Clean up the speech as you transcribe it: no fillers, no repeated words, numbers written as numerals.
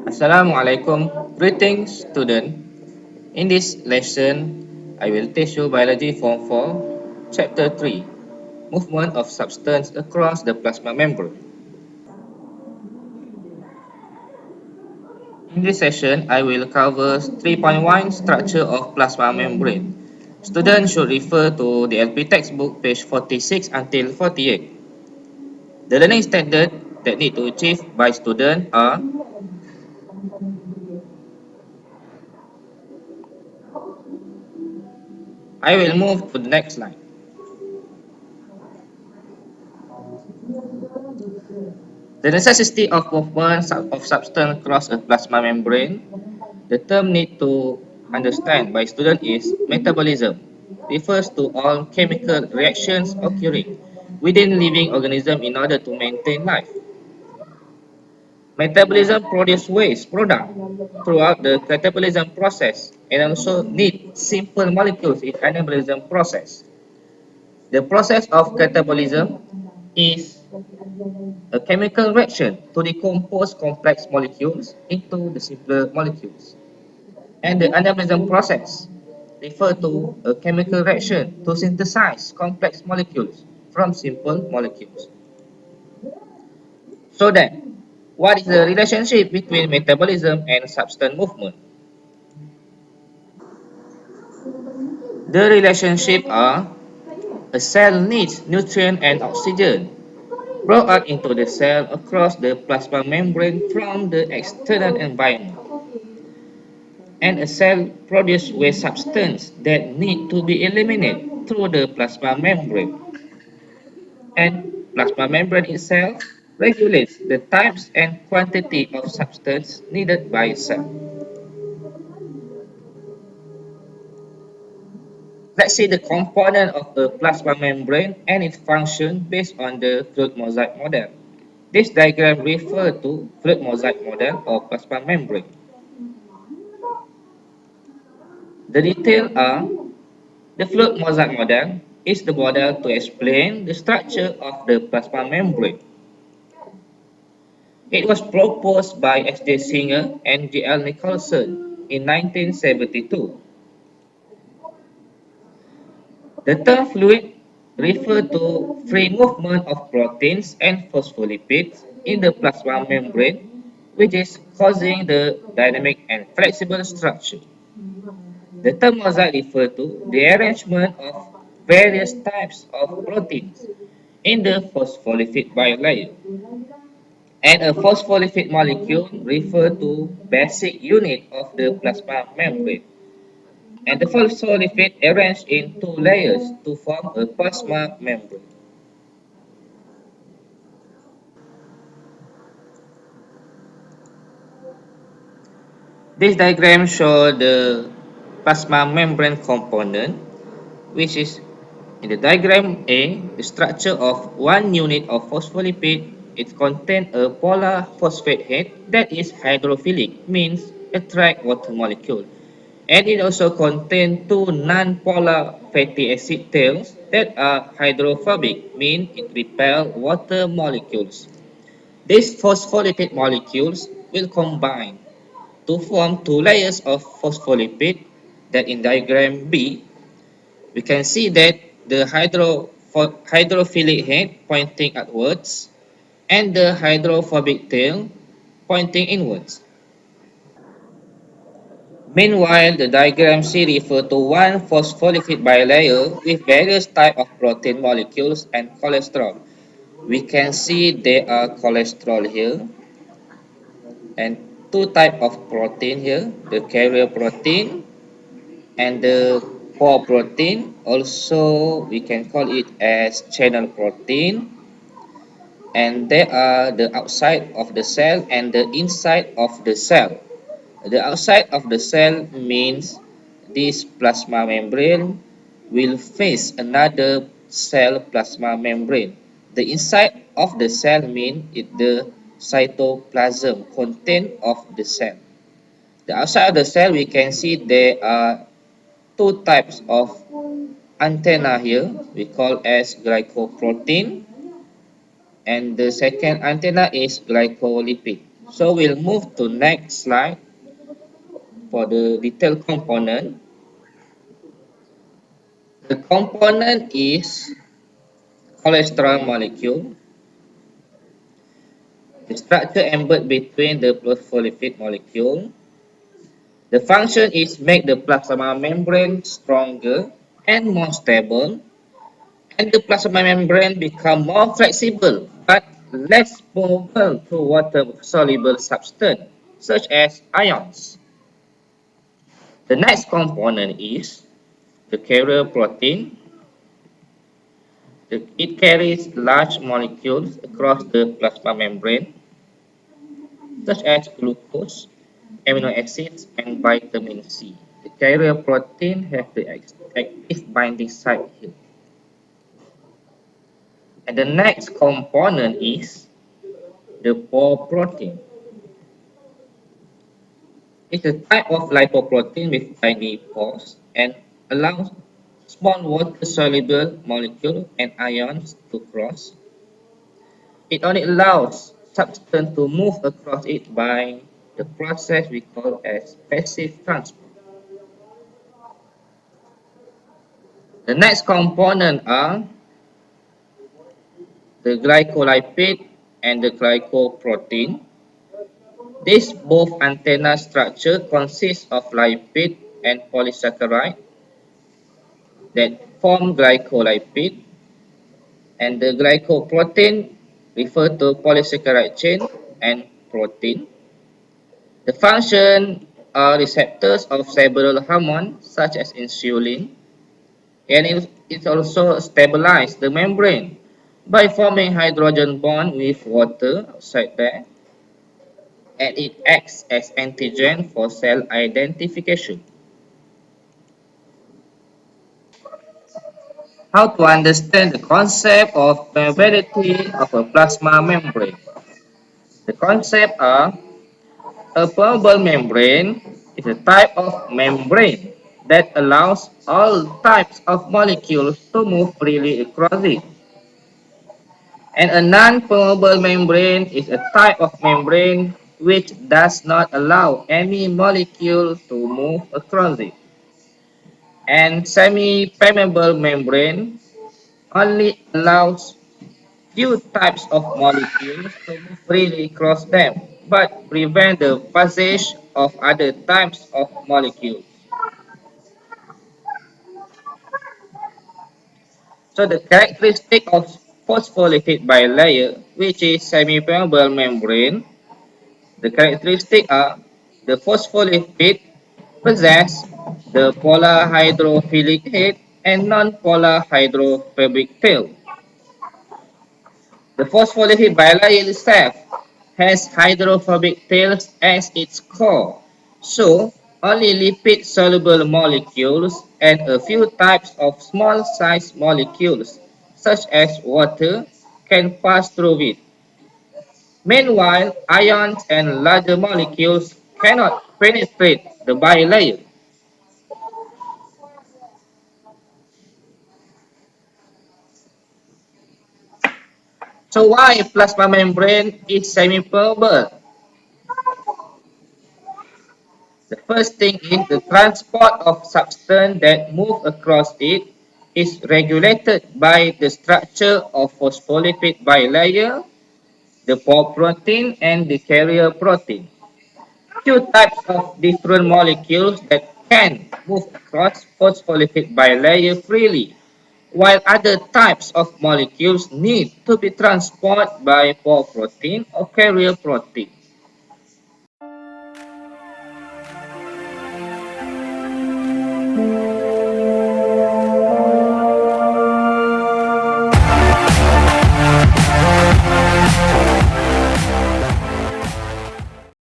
Assalamualaikum. Greetings, student. In this lesson, I will teach you Biology Form 4, Chapter 3, Movement of Substance Across the Plasma Membrane. In this session, I will cover 3.1 Structure of Plasma Membrane. Students should refer to the DLP textbook page 46 until 48. The learning standard that need to achieve by students are: I will move to the next slide. The necessity of movement of substance across a plasma membrane. The term need to understand by student is metabolism. Refers to all chemical reactions occurring within living organism in order to maintain life. Metabolism produces waste product throughout the catabolism process and also need simple molecules in anabolism process. The process of catabolism is a chemical reaction to decompose complex molecules into the simpler molecules. And the anabolism process refers to a chemical reaction to synthesize complex molecules from simple molecules. So then, what is the relationship between metabolism and substance movement? The relationship are: a cell needs nutrient and oxygen brought out into the cell across the plasma membrane from the external environment. And a cell produces waste substance that need to be eliminated through the plasma membrane. And plasma membrane itself regulates the types and quantity of substance needed by a cell. Let's see the component of a plasma membrane and its function based on the fluid mosaic model. This diagram refers to fluid mosaic model of plasma membrane. The details are: the fluid mosaic model is the model to explain the structure of the plasma membrane. It was proposed by S.J. Singer and G.L. Nicholson in 1972. The term fluid refers to free movement of proteins and phospholipids in the plasma membrane, which is causing the dynamic and flexible structure. The term mosaic refers to the arrangement of various types of proteins in the phospholipid bilayer. And a phospholipid molecule refers to basic unit of the plasma membrane. And the phospholipid arranged in two layers to form a plasma membrane. This diagram shows the plasma membrane component, which is in the diagram A, the structure of one unit of phospholipid. It contains a polar phosphate head that is hydrophilic, means attract water molecule. And it also contains two non-polar fatty acid tails that are hydrophobic, means it repels water molecules. These phospholipid molecules will combine to form two layers of phospholipid that in diagram B, we can see that the hydrophilic head pointing outwards and the hydrophobic tail pointing inwards. Meanwhile, the diagram C refers to one phospholipid bilayer with various types of protein molecules and cholesterol. We can see there are cholesterol here and two types of protein here, the carrier protein and the core protein. Also, we can call it as channel protein. And they are the outside of the cell and the inside of the cell. The outside of the cell means this plasma membrane will face another cell plasma membrane. The inside of the cell means the cytoplasm content of the cell. The outside of the cell, we can see there are two types of antenna here. We call as glycoprotein, and the second antenna is glycolipid. So we'll move to next slide for the detailed component. The component is cholesterol molecule. The structure embedded between the phospholipid molecule. The function is make the plasma membrane stronger and more stable, and the plasma membrane become more flexible but less movable to water-soluble substance, such as ions. The next component is the carrier protein. It carries large molecules across the plasma membrane, such as glucose, amino acids, and vitamin C. The carrier protein has the active binding site here. And the next component is the pore protein. It's a type of lipoprotein with tiny pores and allows small water-soluble molecules and ions to cross. It only allows substance to move across it by the process we call as passive transport. The next component are the glycolipid and the glycoprotein. This both antenna structure consists of lipid and polysaccharide that form glycolipid, and the glycoprotein refer to polysaccharide chain and protein. The function are receptors of several hormones such as insulin, and it also stabilizes the membrane by forming hydrogen bond with water outside there, and it acts as antigen for cell identification. How to understand the concept of permeability of a plasma membrane? The concept are a permeable membrane is a type of membrane that allows all types of molecules to move freely across it. And a non-permeable membrane is a type of membrane which does not allow any molecule to move across it. And semi-permeable membrane only allows few types of molecules to move freely across them, but prevent the passage of other types of molecules. So the characteristic of phospholipid bilayer, which is semi-permeable membrane, the characteristic are the phospholipid possess the polar hydrophilic head and non-polar hydrophobic tail. The phospholipid bilayer itself has hydrophobic tails as its core, so only lipid-soluble molecules and a few types of small-sized molecules, such as water, can pass through it. Meanwhile, ions and larger molecules cannot penetrate the bilayer. So why plasma membrane is semi-permeable? The first thing is the transport of substance that move across it is regulated by the structure of phospholipid bilayer, the pore protein, and the carrier protein. Two types of different molecules that can move across phospholipid bilayer freely, while other types of molecules need to be transported by pore protein or carrier protein.